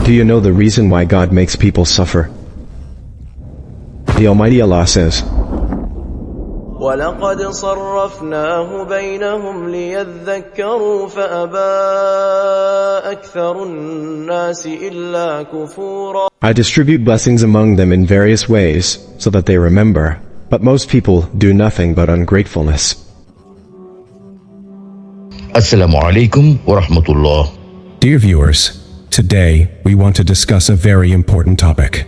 Do you know the reason why God makes people suffer? The Almighty Allah says, وَلَقَدْ صَرَّفْنَاهُ بَيْنَهُمْ لِيَذَّكَّرُوا فَأَبَى أَكْثَرُ النَّاسِ إِلَّا كُفُورًا. I distribute blessings among them in various ways so that they remember, but most people do nothing but ungratefulness. Assalamu alaikum wa rahmatullah. Dear viewers, today we want to discuss a very important topic.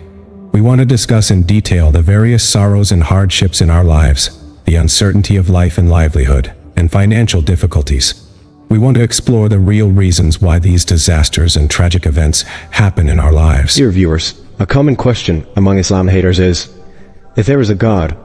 We want to discuss in detail the various sorrows and hardships in our lives, the uncertainty of life and livelihood, and financial difficulties. We want to explore the real reasons why these disasters and tragic events happen in our lives. Dear viewers, a common question among Islam haters is, if there is a God,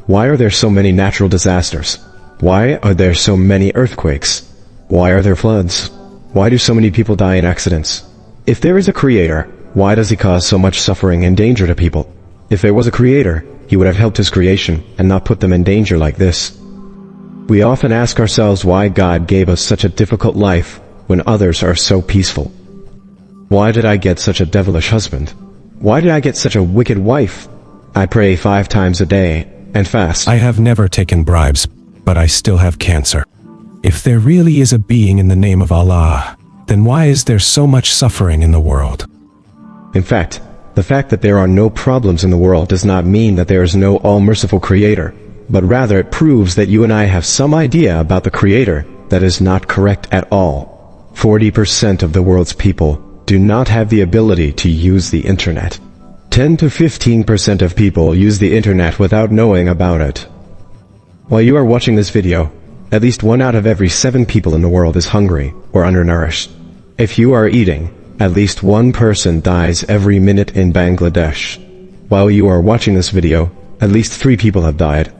why are there so many natural disasters? Why are there so many earthquakes? Why are there floods? Why do so many people die in accidents? If there is a creator, why does he cause so much suffering and danger to people? If there was a creator, he would have helped his creation and not put them in danger like this. We often ask ourselves why God gave us such a difficult life when others are so peaceful. Why did I get such a devilish husband? Why did I get such a wicked wife? I pray 5 times a day and fast. I have never taken bribes, but I still have cancer. If there really is a being in the name of Allah, then why is there so much suffering in the world? In fact, the fact that there are no problems in the world does not mean that there is no all-merciful creator, but rather it proves that you and I have some idea about the creator that is not correct at all. 40% of the world's people do not have the ability to use the internet. 10 to 15% of people use the internet without knowing about it. While you are watching this video, at least 1 out of every 7 people in the world is hungry or undernourished. If you are eating, at least 1 person dies every minute in Bangladesh. While you are watching this video, at least 3 people have died.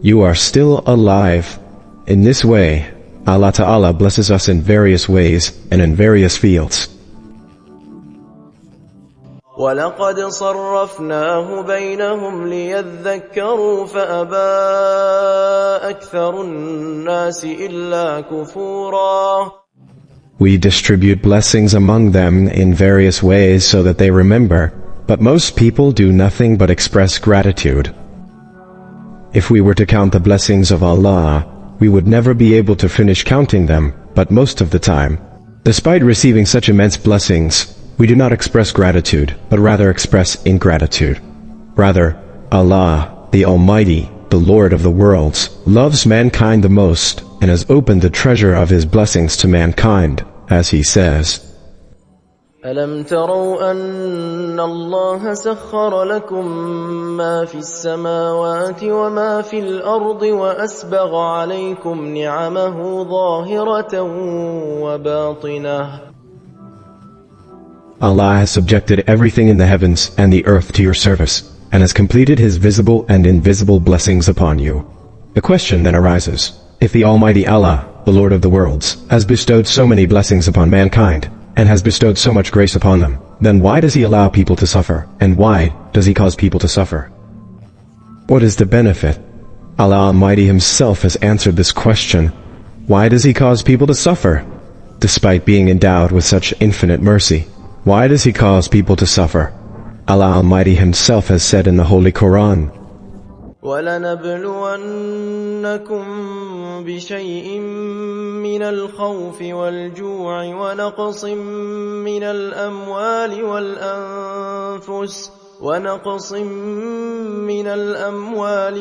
You are still alive. In this way, Allah Ta'ala blesses us in various ways and in various fields. وَلَقَدْ صَرَّفْنَاهُ بَيْنَهُمْ لِيَذَّكَّرُوا فَأَبَى أَكْثَرُ النَّاسِ إِلَّا كُفُورًا. We distribute blessings among them in various ways so that they remember, but most people do nothing but express gratitude. If we were to count the blessings of Allah, we would never be able to finish counting them, but most of the time, despite receiving such immense blessings, we do not express gratitude, but rather express ingratitude. Rather, Allah, the Almighty, the Lord of the worlds, loves mankind the most and has opened the treasure of His blessings to mankind, as He says, أَلَمْ تَرَوْا أَنَّ اللَّهَ سَخَّرَ لَكُم مَّا فِي السَّمَاوَاتِ وَمَا فِي الْأَرْضِ وَأَسْبَغَ عَلَيْكُمْ نِعَمَهُ ظَاهِرَةً وَبَاطِنَةً. Allah has subjected everything in the heavens and the earth to your service, and has completed His visible and invisible blessings upon you. The question then arises, if the Almighty Allah, the Lord of the worlds, has bestowed so many blessings upon mankind, and has bestowed so much grace upon them, then why does He allow people to suffer, and why does He cause people to suffer? What is the benefit? Allah Almighty Himself has answered this question. Why does He cause people to suffer? Despite being endowed with such infinite mercy, why does He cause people to suffer? Allah Almighty Himself has said in the Holy Quran, وَلَنَبْلُوَنَّكُمْ بِشَيْءٍ مِّنَ الْخَوْفِ وَالْجُوعِ وَنَقْصٍ مِّنَ الْأَمْوَالِ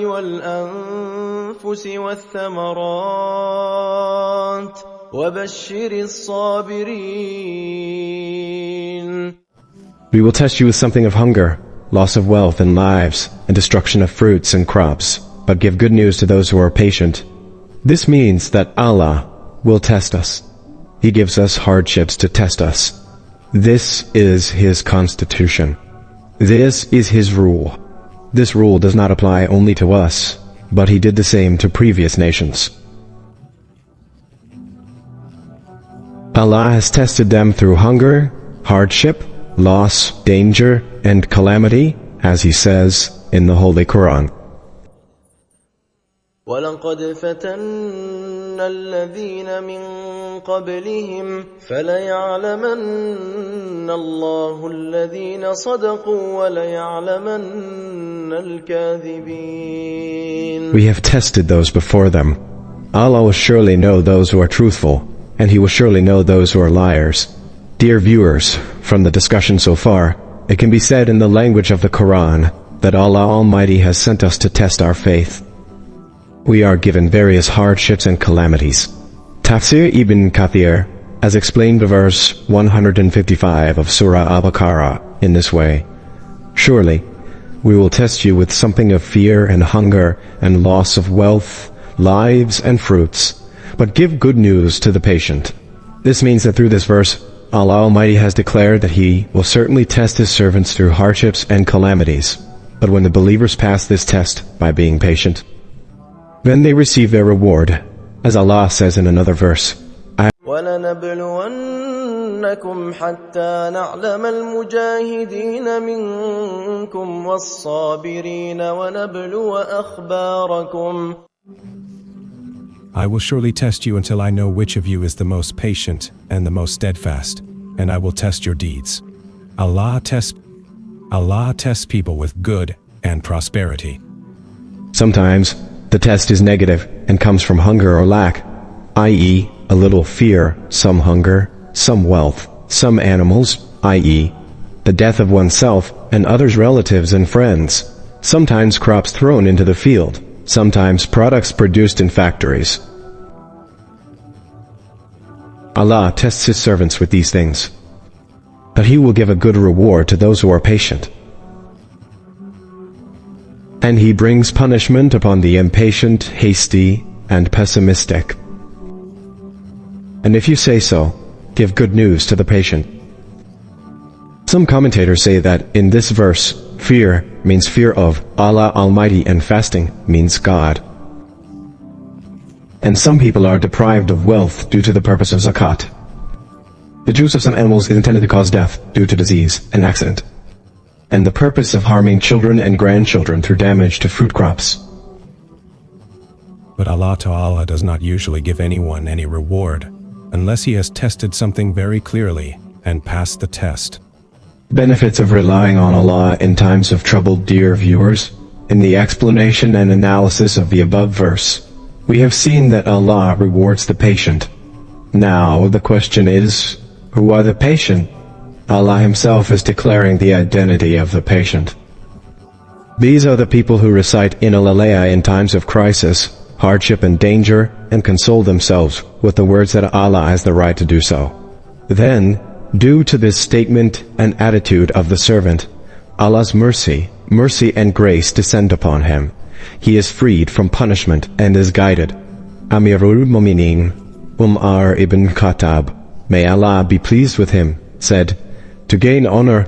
وَالْأَنفُسِ وَالثَّمَرَاتِ وَبَشِّرِ الصَّابِرِينَ. We will test you with something of hunger, loss of wealth and lives, and destruction of fruits and crops, but give good news to those who are patient. This means that Allah will test us. He gives us hardships to test us. This is His constitution. This is His rule. This rule does not apply only to us, but He did the same to previous nations. Allah has tested them through hunger, hardship, loss, danger, and calamity, as He says in the Holy Quran. وَلَقَدْ فَتَنَّا الذين من قبلهم فليعلمن الله الذين صدقوا وليعلمن الكاذبين. We have tested those before them. Allah will surely know those who are truthful, and He will surely know those who are liars. Dear viewers, from the discussion so far, it can be said in the language of the Quran that Allah Almighty has sent us to test our faith. We are given various hardships and calamities. Tafsir Ibn Kathir has explained the verse 155 of Surah Al-Baqarah in this way: Surely, we will test you with something of fear and hunger and loss of wealth, lives and fruits, but give good news to the patient. This means that through this verse, Allah Almighty has declared that He will certainly test His servants through hardships and calamities. But when the believers pass this test by being patient, then they receive their reward, as Allah says in another verse, وَلَنَبْلُوَنَّكُمْ حَتَّى نَعْلَمَ الْمُجَاهِدِينَ مِنكُمْ وَالصَّابِرِينَ وَنَبْلُوَ أَخْبَارَكُمْ. I will surely test you until I know which of you is the most patient and the most steadfast, and I will test your deeds. Allah tests people with good and prosperity. Sometimes the test is negative and comes from hunger or lack, i.e., a little fear, some hunger, some wealth, some animals, i.e., the death of oneself and others' relatives and friends, sometimes crops thrown into the field, sometimes products produced in factories. Allah tests His servants with these things, but He will give a good reward to those who are patient. And He brings punishment upon the impatient, hasty, and pessimistic. And if you say so, give good news to the patient. Some commentators say that in this verse, fear means fear of Allah Almighty and fasting means God. And some people are deprived of wealth due to the purpose of zakat. The juice of some animals is intended to cause death due to disease and accident, and the purpose of harming children and grandchildren through damage to fruit crops. But Allah Ta'ala does not usually give anyone any reward, unless he has tested something very clearly and passed the test. Benefits of relying on Allah in times of trouble. Dear viewers, in the explanation and analysis of the above verse, we have seen that Allah rewards the patient. Now the question is, who are the patient? Allah Himself is declaring the identity of the patient. These are the people who recite Inna Lillahi in times of crisis, hardship and danger, and console themselves with the words that Allah has the right to do so. Then, due to this statement and attitude of the servant, Allah's mercy and grace descend upon him. He is freed from punishment and is guided. Amirul Mu'minin, Umar ibn Khattab, may Allah be pleased with him, said, to gain honor,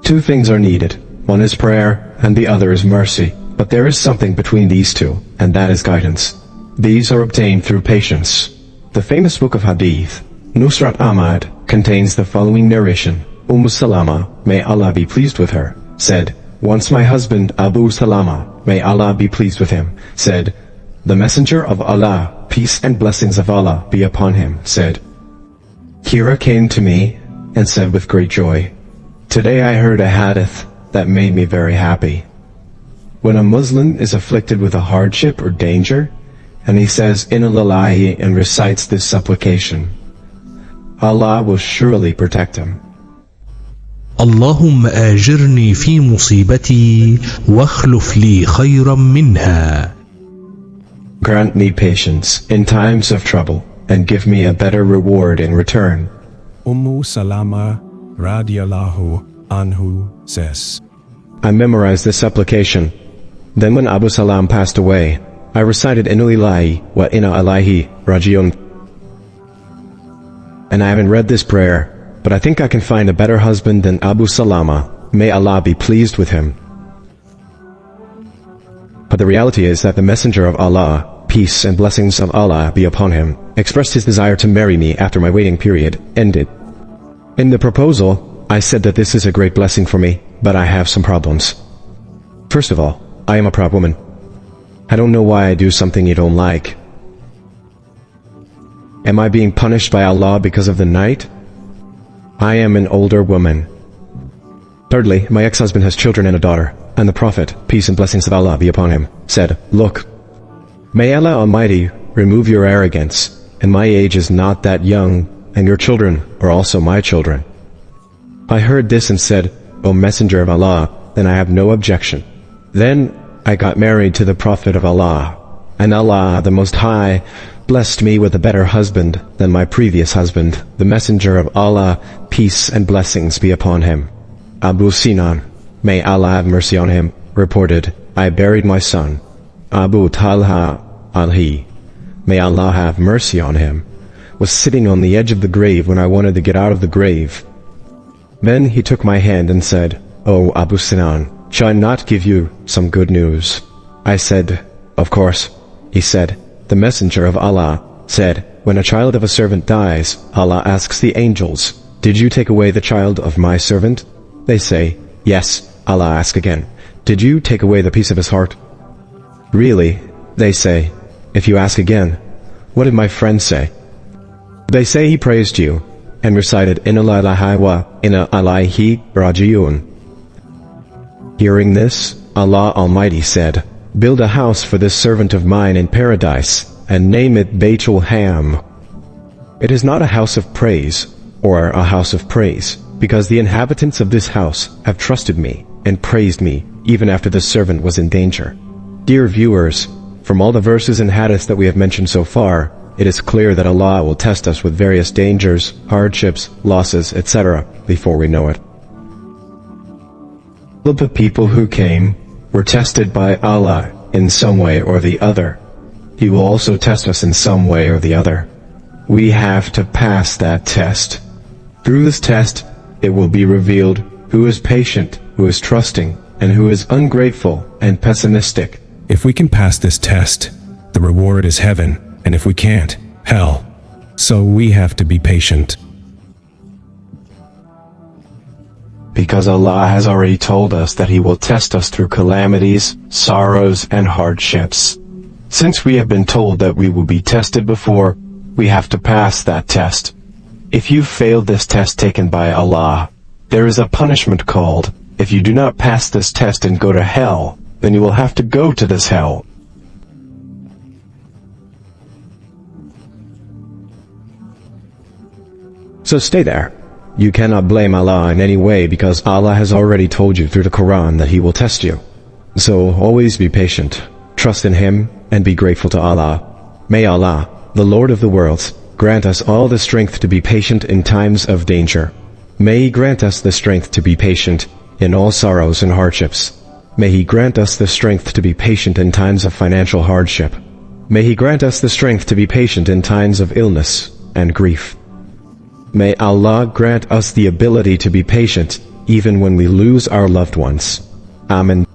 two things are needed. One is prayer, and the other is mercy. But there is something between these two, and that is guidance. These are obtained through patience. The famous book of Hadith, Nusrat Ahmad, contains the following narration. Salama, may Allah be pleased with her, said, once my husband Abu Salama, may Allah be pleased with him, said, the Messenger of Allah, peace and blessings of Allah be upon him, said, Hira came to me and said with great joy, today I heard a hadith that made me very happy. When a Muslim is afflicted with a hardship or danger, and he says Inna Lillahi and recites this supplication, Allah will surely protect him. اللهم آجرني في مصيبتي واخلف لي خيرا منها. Grant me patience in times of trouble, and give me a better reward in return. Salama radiallahu anhu says, I memorized this supplication. Then when Abu Salam passed away, I recited Inna Lillahi wa inna ilaihi rajiun. And I haven't read this prayer, but I think I can find a better husband than Abu Salama, may Allah be pleased with him. But the reality is that the Messenger of Allah, peace and blessings of Allah be upon him, expressed his desire to marry me after my waiting period ended. In the proposal, I said that this is a great blessing for me, but I have some problems. First of all, I am a proud woman. I don't know why I do something you don't like. Am I being punished by Allah because of the night? I am an older woman. Thirdly, my ex-husband has children and a daughter, and the Prophet, peace and blessings of Allah be upon him, said, Look, may Allah Almighty remove your arrogance, and my age is not that young, and your children are also my children. I heard this and said, O Messenger of Allah, then I have no objection. Then I got married to the Prophet of Allah, and Allah, the Most High, blessed me with a better husband than my previous husband, the Messenger of Allah, peace and blessings be upon him. Abu Sinan, may Allah have mercy on him, reported, I buried my son, Abu Talha al-Hi, may Allah have mercy on him, was sitting on the edge of the grave when I wanted to get out of the grave. Then he took my hand and said, O Abu Sinan, shall I not give you some good news? I said, Of course. He said, The Messenger of Allah said, When a child of a servant dies, Allah asks the angels, Did you take away the child of my servant? They say, Yes. Allah asks again, Did you take away the piece of his heart? Really? They say. If you ask again, What did my friend say? They say he praised you, and recited, Inna lillahi wa inna ilaihi raji'un. Hearing this, Allah Almighty said, Build a house for this servant of mine in paradise, and name it Baitul Ham. It is not a house of praise, or a house of praise, because the inhabitants of this house have trusted me, and praised me, even after the servant was in danger. Dear viewers, from all the verses and hadiths that we have mentioned so far, it is clear that Allah will test us with various dangers, hardships, losses, etc., before we know it. The people who came were tested by Allah in some way or the other. He will also test us in some way or the other. We have to pass that test. Through this test, it will be revealed who is patient, who is trusting, and who is ungrateful and pessimistic. If we can pass this test, the reward is heaven, and if we can't, hell. So we have to be patient. Because Allah has already told us that He will test us through calamities, sorrows, and hardships. Since we have been told that we will be tested before, we have to pass that test. If you failed this test taken by Allah, there is a punishment called, if you do not pass this test and go to hell, then you will have to go to this hell. So stay there. You cannot blame Allah in any way because Allah has already told you through the Quran that He will test you. So always be patient, trust in Him, and be grateful to Allah. May Allah, the Lord of the worlds, grant us all the strength to be patient in times of danger. May He grant us the strength to be patient in all sorrows and hardships. May He grant us the strength to be patient in times of financial hardship. May He grant us the strength to be patient in times of illness and grief. May Allah grant us the ability to be patient even when we lose our loved ones. Amen.